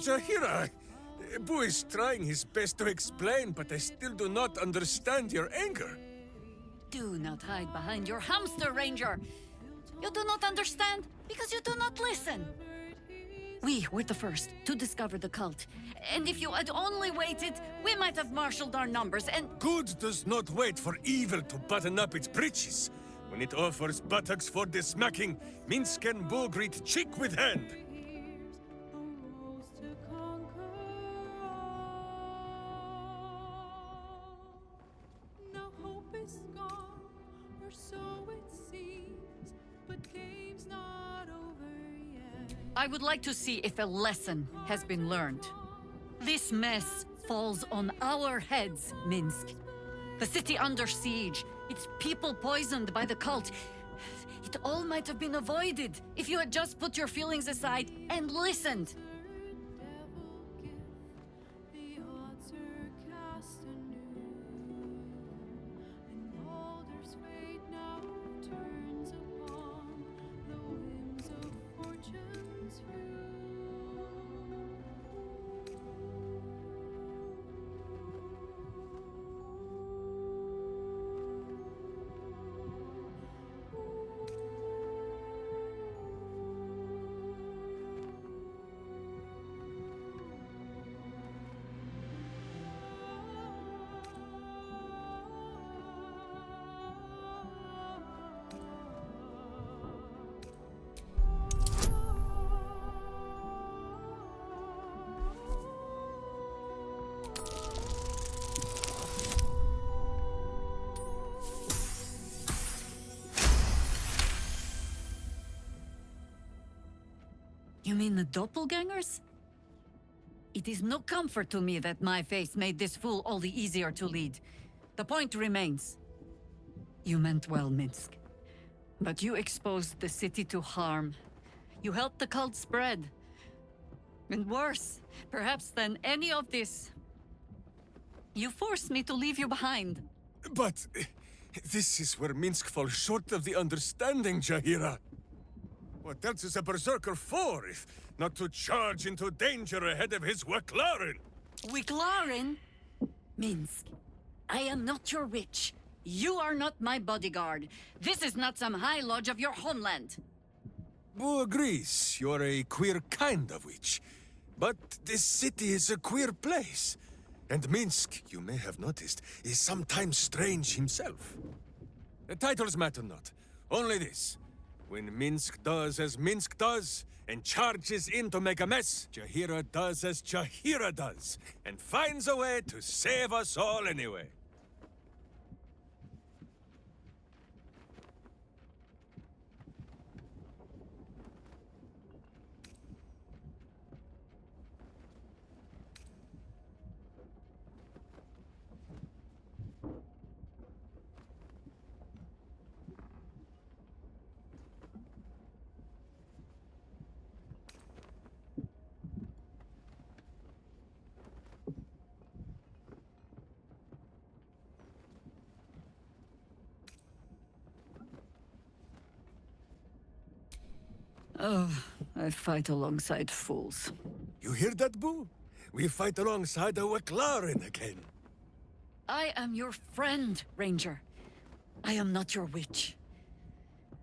Jahira, Boo is trying his best to explain, but I still do not understand your anger. Do not hide behind your hamster, Ranger. You do not understand because you do not listen. We were the first to discover the cult. And if you had only waited, we might have marshaled our numbers and... Good does not wait for evil to button up its breeches. When it offers buttocks for the smacking, Minsc and Boo greet cheek with hand. I would like to see if a lesson has been learned. This mess falls on our heads, Minsc. The city under siege, its people poisoned by the cult. It all might have been avoided if you had just put your feelings aside and listened. You mean the doppelgangers? It is no comfort to me that my face made this fool all the easier to lead. The point remains. You meant well, Minsc. But you exposed the city to harm. You helped the cult spread. And worse, perhaps than any of this, you forced me to leave you behind. But this is where Minsc falls short of the understanding, Jahira. What else is a berserker for, if not to charge into danger ahead of his Waclaren? Waclaren? Minsc, I am not your witch. You are not my bodyguard. This is not some high lodge of your homeland. Boo agrees you're a queer kind of witch. But this city is a queer place. And Minsc, you may have noticed, is sometimes strange himself. The titles matter not. Only this. When Minsc does as Minsc does, and charges in to make a mess, Jahira does as Jahira does, and finds a way to save us all anyway. Oh, I fight alongside fools. You hear that, Boo? We fight alongside a Waclaren again. I am your friend, Ranger. I am not your witch.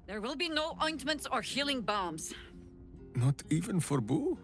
There will be no ointments or healing balms. Not even for Boo?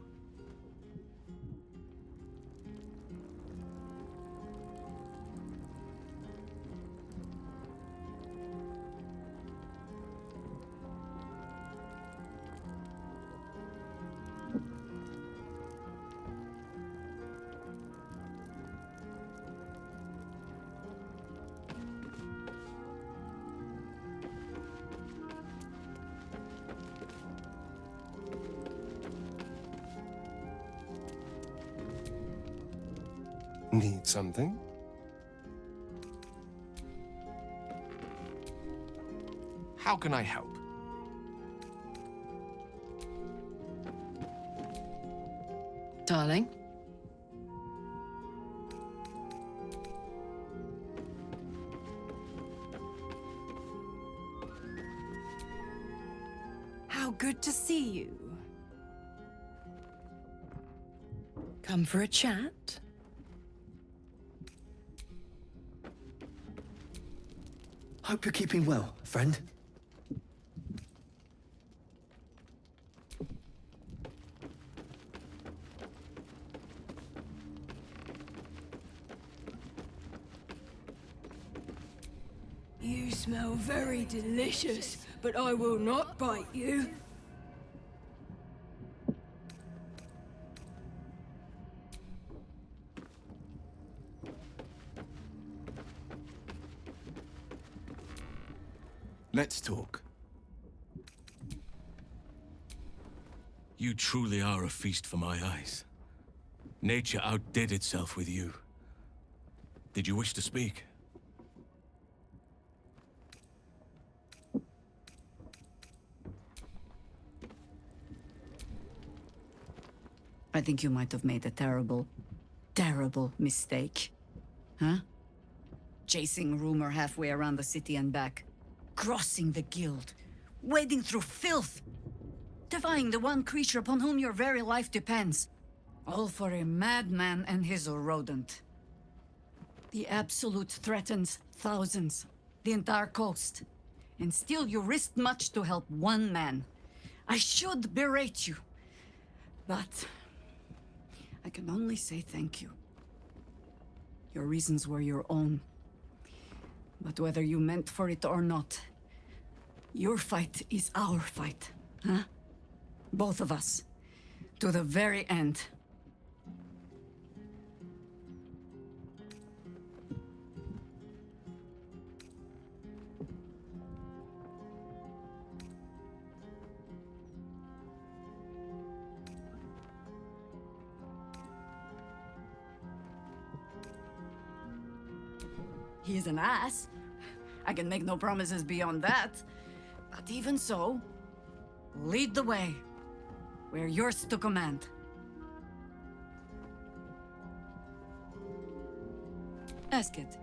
Need something? How can I help? Darling? How good to see you. Come for a chat? Hope you're keeping well, friend. You smell very delicious, but I will not bite you. Let's talk. You truly are a feast for my eyes. Nature outdid itself with you. Did you wish to speak? I think you might have made a terrible, terrible mistake. Huh? Chasing rumor halfway around the city and back. Crossing the guild. Wading through filth. Defying the one creature upon whom your very life depends. All for a madman and his rodent. The Absolute threatens thousands. The entire coast. And still you risked much to help one man. I should berate you. But I can only say thank you. Your reasons were your own. But whether you meant for it or not, your fight is our fight, huh? Both of us. To the very end. He's an ass. I can make no promises beyond that. But even so, lead the way. We're yours to command. Ask it.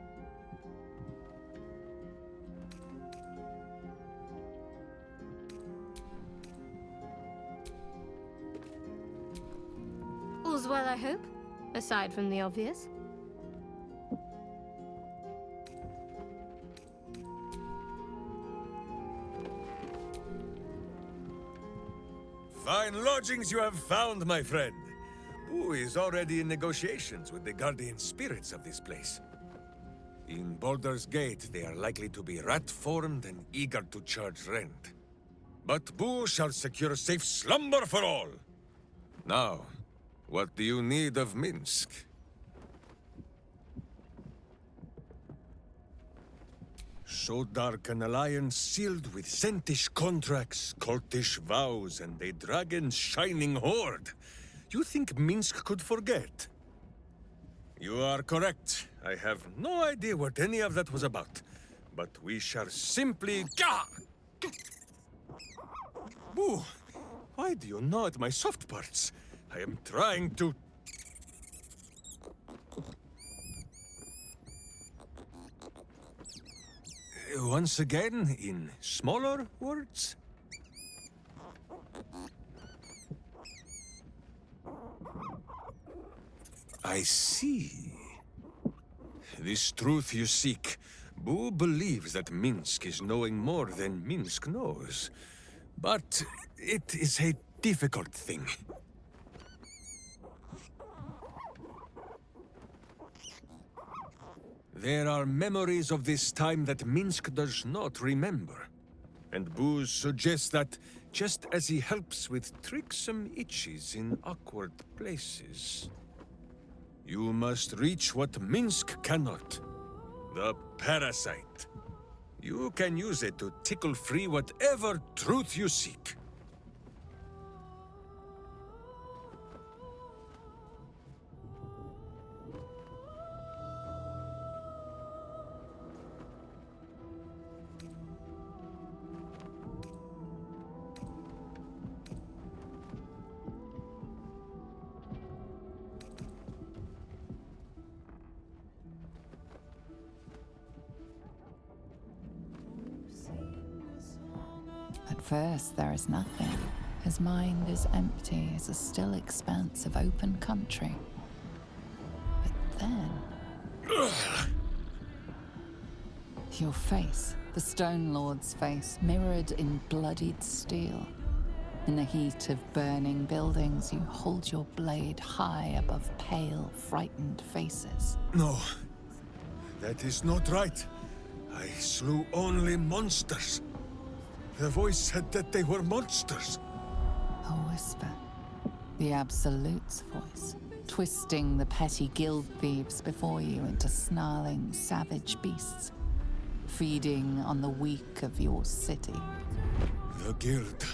All's well, I hope, aside from the obvious. Fine lodgings you have found, my friend. Boo is already in negotiations with the guardian spirits of this place. In Baldur's Gate, they are likely to be rat-formed and eager to charge rent. But Boo shall secure safe slumber for all. Now, what do you need of Minsc? So dark an alliance sealed with Sentish contracts, cultish vows, and a dragon's shining hoard. You think Minsc could forget? You are correct. I have no idea what any of that was about. But we shall simply... Gah! Boo! Why do you gnaw at my soft parts? I am trying to... Once again, in smaller words? I see. This truth you seek. Boo believes that Minsc is knowing more than Minsc knows. But it is a difficult thing. There are memories of this time that Minsc does not remember. And Boo suggests that, just as he helps with tricksome itches in awkward places, you must reach what Minsc cannot. The parasite. You can use it to tickle free whatever truth you seek. At first, there is nothing. His mind is empty as a still expanse of open country. then? Your face, the Stone Lord's face, mirrored in bloodied steel. In the heat of burning buildings, you hold your blade high above pale, frightened faces. No, that is not right. I slew only monsters. The voice said that they were monsters. A whisper. The Absolute's voice, twisting the petty guild thieves before you into snarling, savage beasts, feeding on the weak of your city. The guild.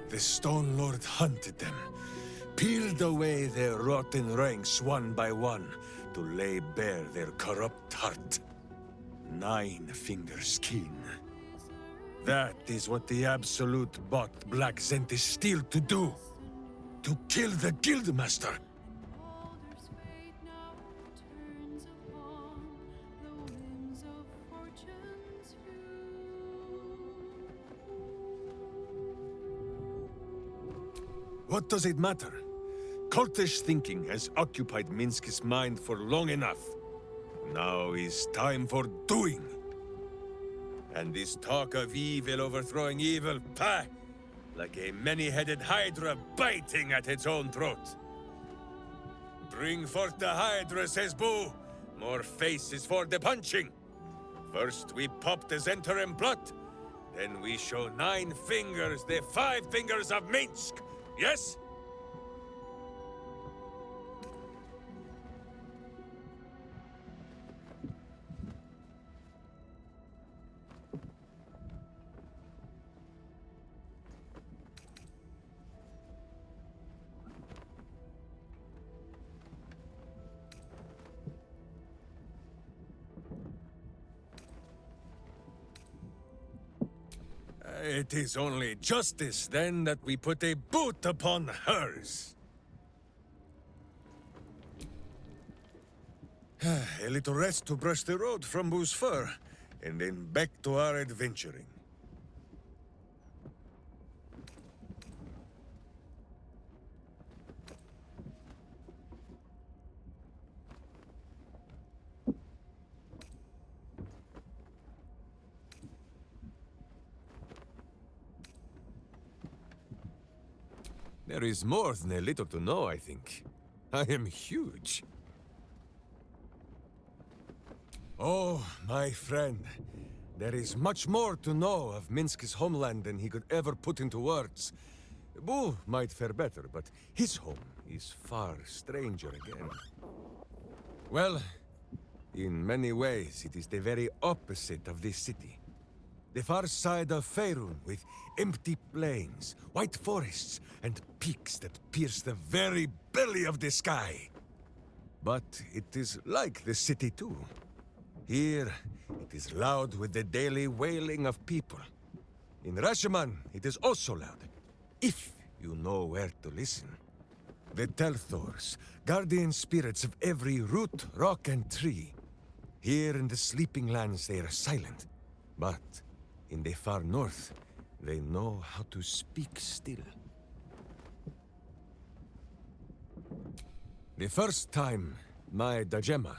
The Stone Lord hunted them, peeled away their rotten ranks one by one to lay bare their corrupt heart. 9 fingers keen. That is what the Absolute bought Black Zenti Steel to do. To kill the Guildmaster. What does it matter? Cultish thinking has occupied Minsc's mind for long enough. Now is time for doing. And this talk of evil overthrowing evil, pah! Like a many-headed hydra biting at its own throat. Bring forth the hydra, says Boo. More faces for the punching. First we pop the Zentarim blood, then we show 9 fingers, the 5 fingers of Minsc. Yes? It is only justice, then, that we put a boot upon hers. A little rest to brush the road from Boo's fur, and then back to our adventuring. There is more than a little to know, I think. I am huge. Oh, my friend. There is much more to know of Minsc's homeland than he could ever put into words. Boo might fare better, but his home is far stranger again. Well, in many ways, it is the very opposite of this city. The far side of Faerun, with empty plains, white forests, and peaks that pierce the very belly of the sky. But it is like the city too. Here, it is loud with the daily wailing of people. In Rasheman, it is also loud, if you know where to listen. The Telthors, guardian spirits of every root, rock, and tree. Here in the Sleeping Lands they are silent, but in the far north, they know how to speak still. The first time, my Dajema,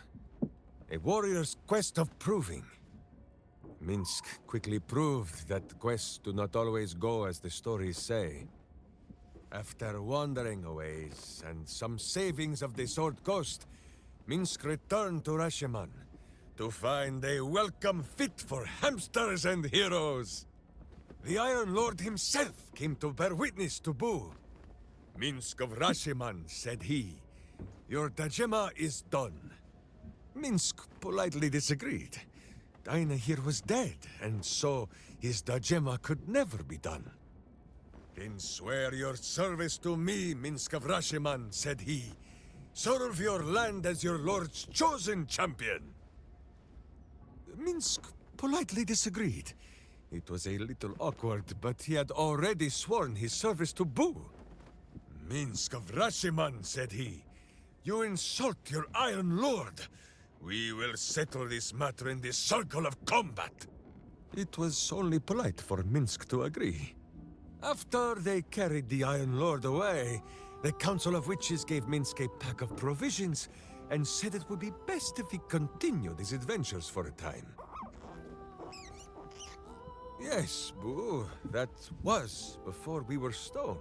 a warrior's quest of proving. Minsc quickly proved that quests do not always go as the stories say. After wandering a ways and some savings of the Sword Coast, Minsc returned to Rasheman to find a welcome fit for hamsters and heroes. The Iron Lord himself came to bear witness to Boo. Minsc of Rasheman, said he, your Dajema is done. Minsc politely disagreed. Dinah here was dead, and so his Dajema could never be done. Then swear your service to me, Minsc of Rasheman, said he. Serve your land as your lord's chosen champion. Minsc politely disagreed. It was a little awkward, but he had already sworn his service to Boo. Minsc of Rasheman, said he. You insult your Iron Lord. We will settle this matter in the circle of combat. It was only polite for Minsc to agree. After they carried the Iron Lord away, the Council of Witches gave Minsc a pack of provisions and said it would be best if he continued his adventures for a time. Yes, Boo, that was before we were stone.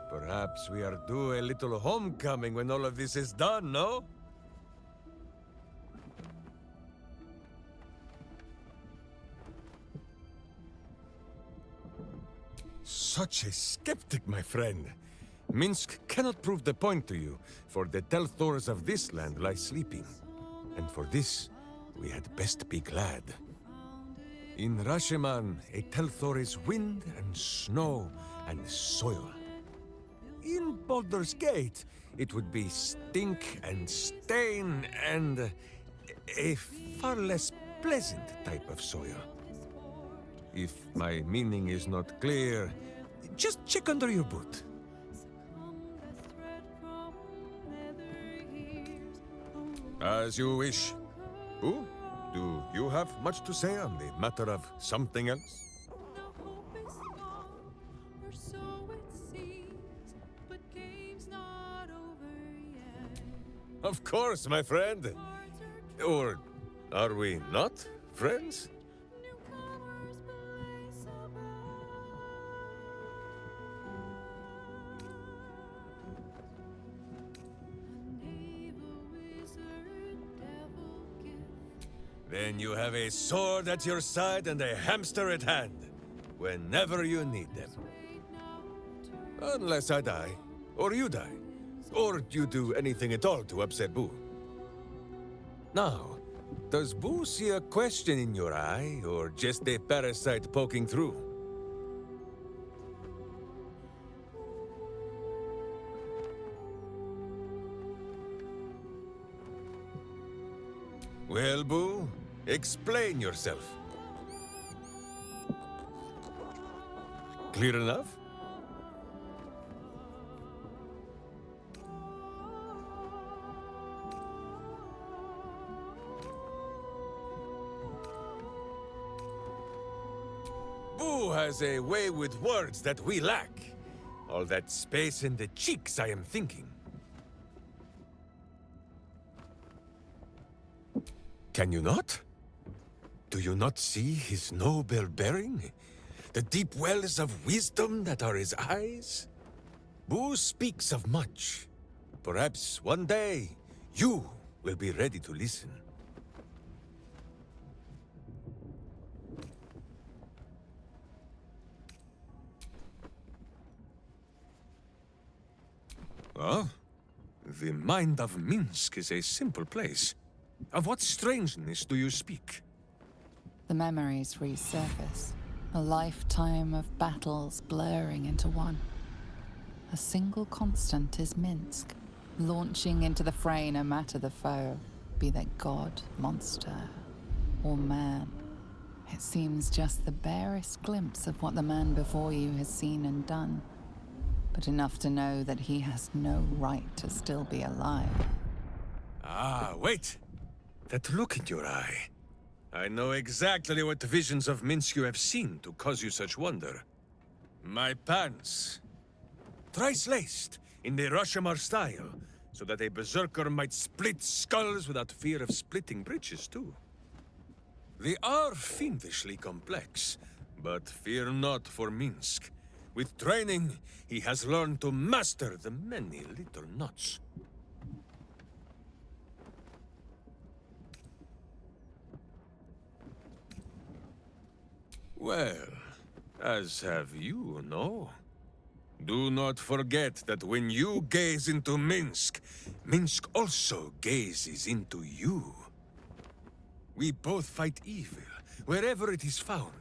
Perhaps we are due a little homecoming when all of this is done, no? Such a skeptic, my friend. Minsc cannot prove the point to you, for the Telthors of this land lie sleeping. And for this, we had best be glad. In Rasheman, a Telthor is wind and snow and soil. In Baldur's Gate, it would be stink and stain and a far less pleasant type of soil. If my meaning is not clear, just check under your boot. As you wish. Ooh, do you have much to say on the matter of something else? Of course, my friend. Or are we not friends? Then you have a sword at your side and a hamster at hand, whenever you need them. Unless I die, or you die, or you do anything at all to upset Boo. Now, does Boo see a question in your eye, or just a parasite poking through? Well, Boo, explain yourself. Clear enough? Boo has a way with words that we lack. All that space in the cheeks, I am thinking. Can you not? Do you not see his noble bearing? The deep wells of wisdom that are his eyes? Boo speaks of much. Perhaps one day, you will be ready to listen. Well, the mind of Minsc is a simple place. Of what strangeness do you speak? The memories resurface, a lifetime of battles blurring into one. A single constant is Minsc, launching into the fray no matter the foe, be they god, monster, or man. It seems just the barest glimpse of what the man before you has seen and done, but enough to know that he has no right to still be alive. Ah, wait! That look in your eye. I know exactly what visions of Minsc you have seen to cause you such wonder. My pants. Thrice laced, in the Rashomar style, so that a berserker might split skulls without fear of splitting breeches too. They are fiendishly complex, but fear not for Minsc. With training, he has learned to master the many little knots. Well, as have you, no? Do not forget that when you gaze into Minsc, Minsc also gazes into you. We both fight evil, wherever it is found.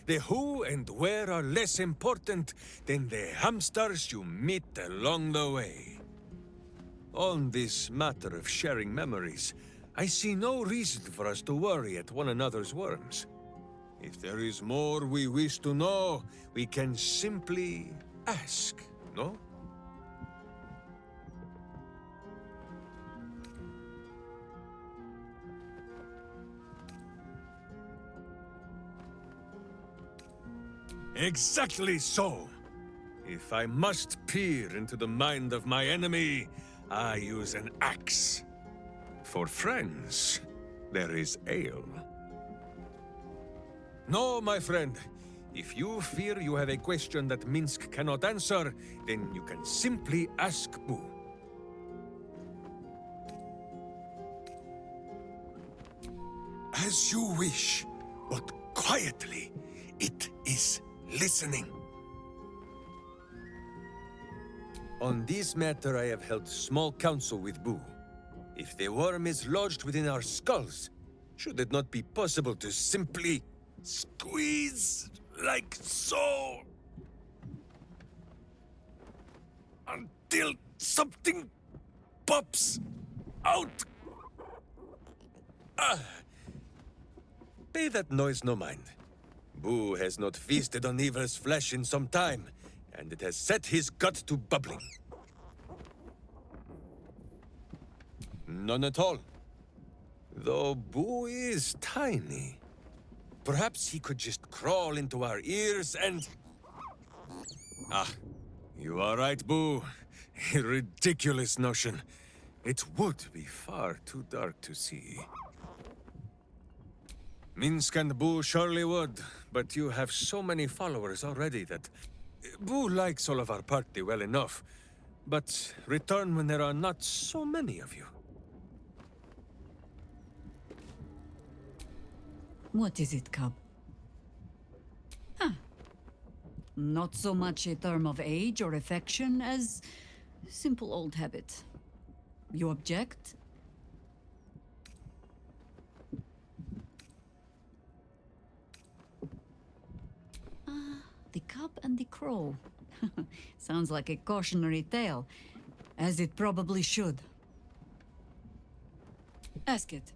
The who and where are less important than the hamsters you meet along the way. On this matter of sharing memories, I see no reason for us to worry at one another's worms. If there is more we wish to know, we can simply ask, no? Exactly so! If I must peer into the mind of my enemy, I use an axe. For friends, there is ale. No, my friend. If you fear you have a question that Minsc cannot answer, then you can simply ask Boo. As you wish, but quietly. It is listening. On this matter, I have held small council with Boo. If the worm is lodged within our skulls, should it not be possible to simply squeeze like so? Until something pops out. Pay that noise no mind. Boo has not feasted on evil's flesh in some time, and it has set his gut to bubbling. None at all. Though Boo is tiny. Perhaps he could just crawl into our ears and... Ah, you are right, Boo. A ridiculous notion. It would be far too dark to see. Minsc and Boo surely would, but you have so many followers already that... Boo likes all of our party well enough, but return when there are not so many of you. What is it, cub? Not so much a term of age or affection as simple old habit. You object? The cub and the crow. Sounds like a cautionary tale, as it probably should. Ask it.